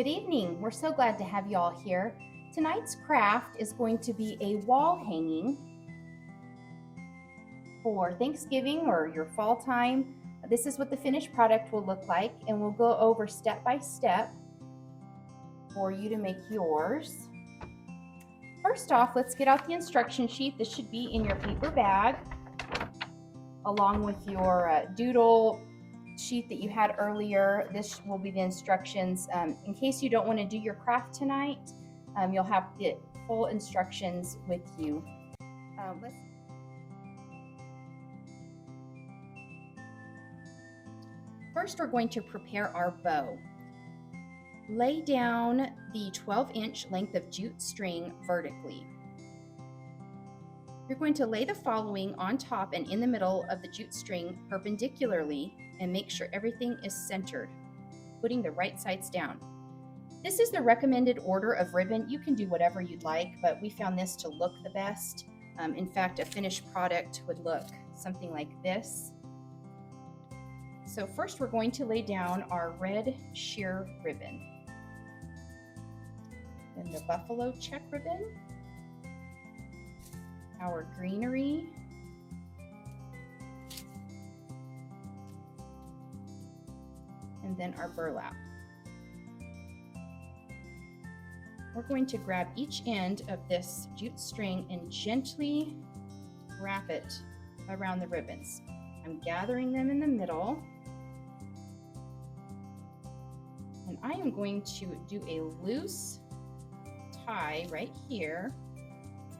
Good evening. We're so glad to have you all here. Tonight's craft is going to be a wall hanging for Thanksgiving or your fall time. This is what the finished product will look like, and we'll go over step by step for you to make yours. First off, let's get out the instruction sheet. This should be in your paper bag, along with your doodle sheet that you had earlier. This will be the instructions. In case you don't want to do your craft tonight, you'll have the full instructions with you. First, we're going to prepare our bow. Lay down the 12-inch length of jute string vertically. You're going to lay the following on top and in the middle of the jute string perpendicularly and make sure everything is centered, putting the right sides down. This is the recommended order of ribbon. You can do whatever you'd like, but we found this to look the best. In fact, a finished product would look something like this. So first we're going to lay down our red sheer ribbon, then the buffalo check ribbon, our greenery, and then our burlap. We're going to grab each end of this jute string and gently wrap it around the ribbons. I'm gathering them in the middle, and I am going to do a loose tie right here.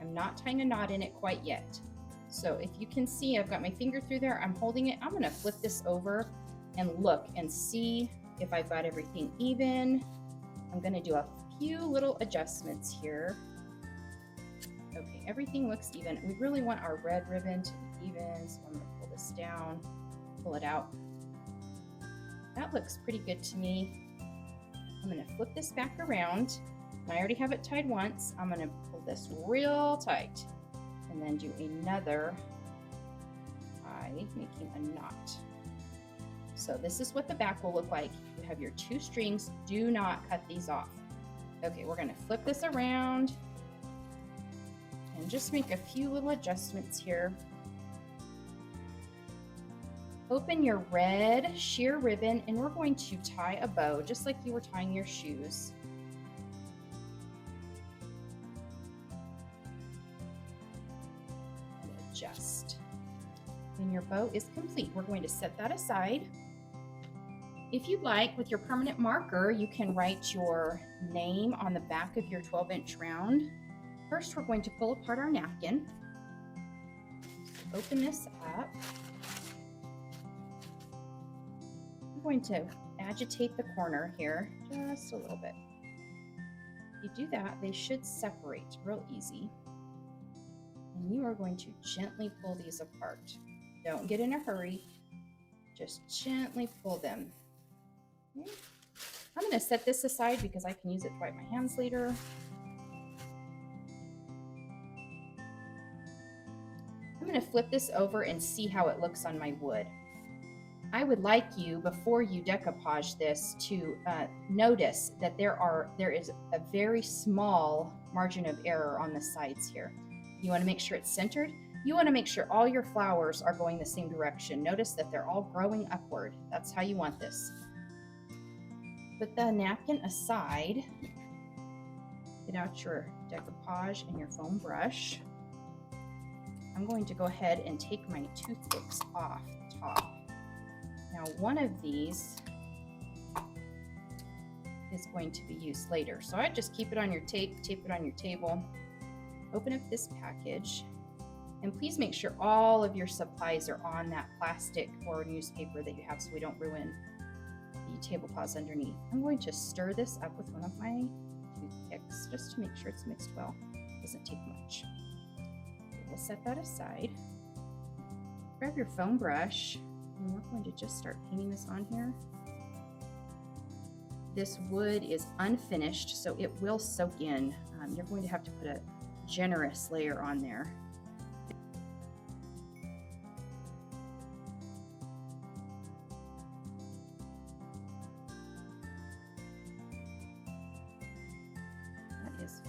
I'm not tying a knot in it quite yet. So if you can see, I've got my finger through there, I'm holding it. I'm going to flip this over and look and see if I've got everything even. I'm going to do a few little adjustments here. Okay, everything looks even. We really want our red ribbon to be even, so I'm going to pull this down, pull it out. That looks pretty good to me. I'm going to flip this back around. I already have it tied once. I'm going to pull this real tight and then do another tie, making a knot. So this is what the back will look like. You have your two strings. Do not cut these off. Okay, we're going to flip this around and just make a few little adjustments here. Open your red sheer ribbon and we're going to tie a bow just like you were tying your shoes. And adjust. When your bow is complete, we're going to set that aside. If you'd like, with your permanent marker, you can write your name on the back of your 12-inch round. First, we're going to pull apart our napkin. Open this up. I'm going to agitate the corner here just a little bit. If you do that, they should separate real easy. And you are going to gently pull these apart. Don't get in a hurry. Just gently pull them. Okay. I'm going to set this aside because I can use it to wipe my hands later. I'm going to flip this over and see how it looks on my wood. I would like you, before you decoupage this, to notice that there is a very small margin of error on the sides here. You want to make sure it's centered. You want to make sure all your flowers are going the same direction. Notice that they're all growing upward. That's how you want this. Put the napkin aside. Get out your decoupage and your foam brush. I'm going to go ahead and take my toothpicks off the top. Now, one of these is going to be used later. So I just keep it on your tape it on your table. Open up this package. And please make sure all of your supplies are on that plastic or newspaper that you have so we don't ruin the tablecloths underneath. I'm going to stir this up with one of my toothpicks just to make sure it's mixed well. It doesn't take much. Okay, we'll set that aside. Grab your foam brush and we're going to just start painting this on here. This wood is unfinished, so it will soak in. You're going to have to put a generous layer on there.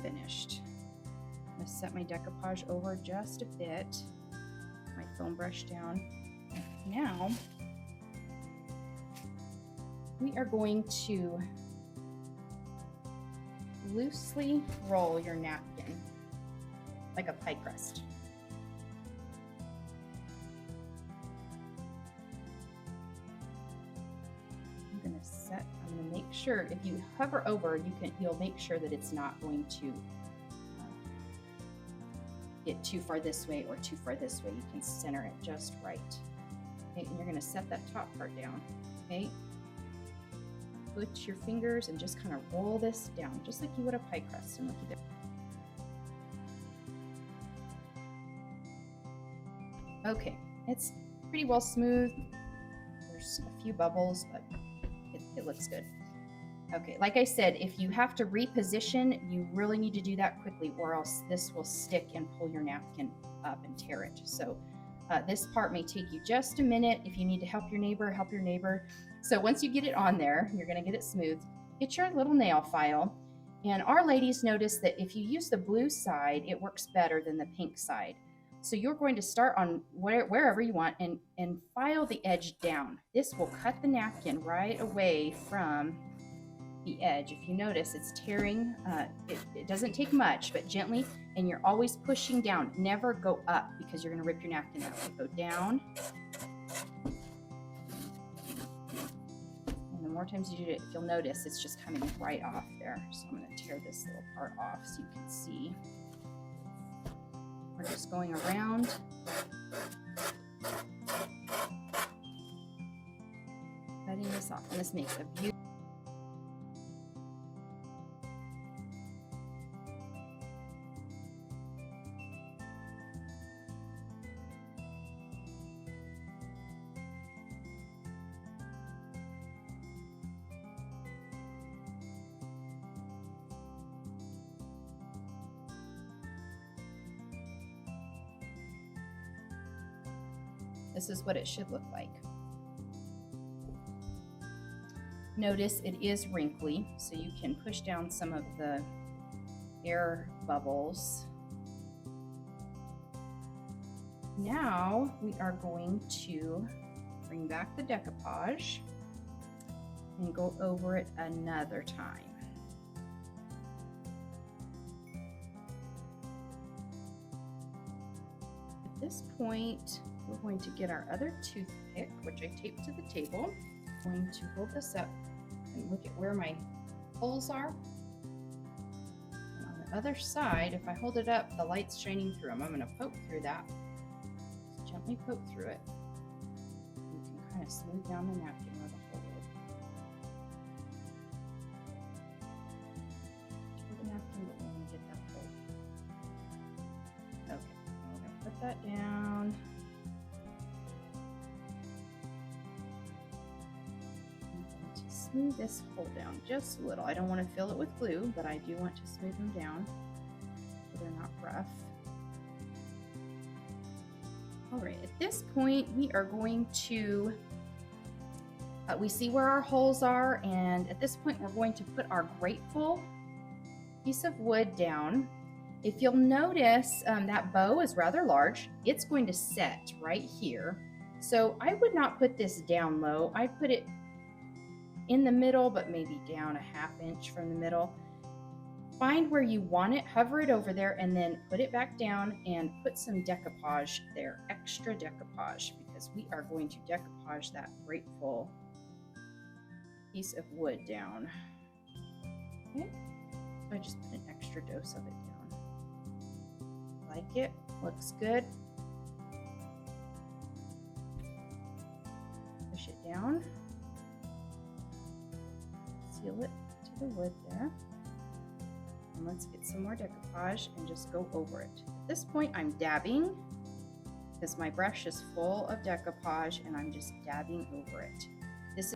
finished. I'm going to set my decoupage over just a bit, my foam brush down. Now, we are going to loosely roll your napkin like a pie crust. I'm going to make sure if you hover over, you'll make sure that it's not going to get too far this way or too far this way. You can center it just right. Okay, and you're going to set that top part down. Okay, put your fingers and just kind of roll this down, just like you would a pie crust. And looky there. Okay, it's pretty well smooth. There's a few bubbles, but it looks good. Okay, like I said, if you have to reposition, you really need to do that quickly, or else this will stick and pull your napkin up and tear it. So this part may take you just a minute. If you need to help your neighbor, help your neighbor. So once you get it on there, you're going to get it smooth. Get your little nail file. And our ladies notice that if you use the blue side, it works better than the pink side. So you're going to start on wherever you want and file the edge down. This will cut the napkin right away from the edge. If you notice, it's tearing. It doesn't take much, but gently, and you're always pushing down. Never go up because you're going to rip your napkin out. So go down. And the more times you do it, you'll notice it's just coming right off there. So I'm going to tear this little part off so you can see. We're just going around. Cutting this off, and this makes a beautiful. This is what it should look like. Notice it is wrinkly, so you can push down some of the air bubbles. Now we are going to bring back the decoupage and go over it another time. At this point, we're going to get our other toothpick, which I taped to the table. I'm going to hold this up and look at where my holes are. And on the other side, if I hold it up, the light's shining through them. I'm going to poke through that. Just gently poke through it. And you can kind of smooth down the napkin where the hole is. Tear the napkin, but we're going to get that hole. Okay, we're going to put that down. Smooth this hole down just a little. I don't want to fill it with glue, but I do want to smooth them down so they're not rough. All right, at this point, we are going to, we see where our holes are, and at this point, we're going to put our grateful piece of wood down. If you'll notice, that bow is rather large. It's going to set right here. So I would not put this down low. I'd put it in the middle, but maybe down a ½ inch from the middle. Find where you want it, hover it over there, and then put it back down and put some decoupage there, extra decoupage, because we are going to decoupage that grateful piece of wood down. Okay, so I just put an extra dose of it down. Like it, looks good. Push it down. Seal it to the wood there. And let's get some more decoupage and just go over it. At this point, I'm dabbing because my brush is full of decoupage and I'm just dabbing over it. This is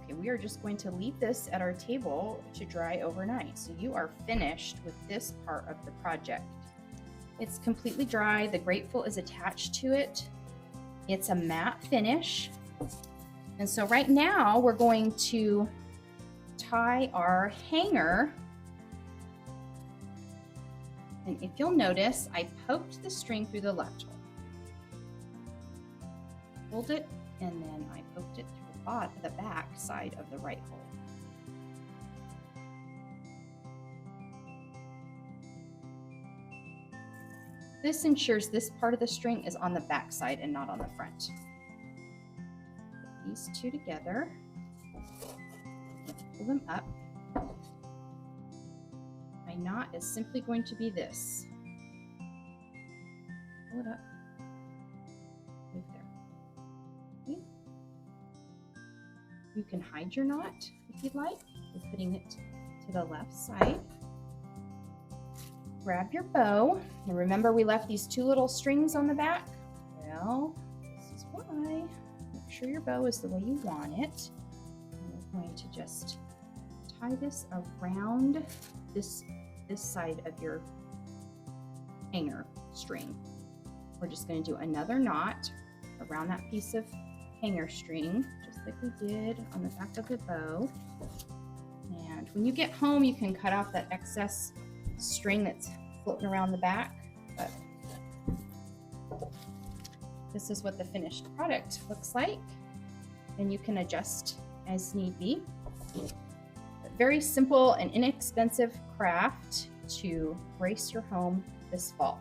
Okay, we are just going to leave this at our table to dry overnight. So you are finished with this part of the project. It's completely dry. The Grateful is attached to it. It's a matte finish. And so right now we're going to tie our hanger. And if you'll notice, I poked the string through the left hole. Pulled it, and then I poked it through the back side of the right hole. This ensures this part of the string is on the back side and not on the front. Put these two together. Pull them up. My knot is simply going to be this. Pull it up. Right there. Okay. You can hide your knot if you'd like by putting it to the left side. Grab your bow, and remember we left these two little strings on the back? Well, this is why. Make sure your bow is the way you want it. And we're going to just tie this around this side of your hanger string. We're just going to do another knot around that piece of hanger string, just like we did on the back of the bow. And when you get home, you can cut off that excess string that's floating around the back, but this is what the finished product looks like, and you can adjust as need be. A very simple and inexpensive craft to grace your home this fall.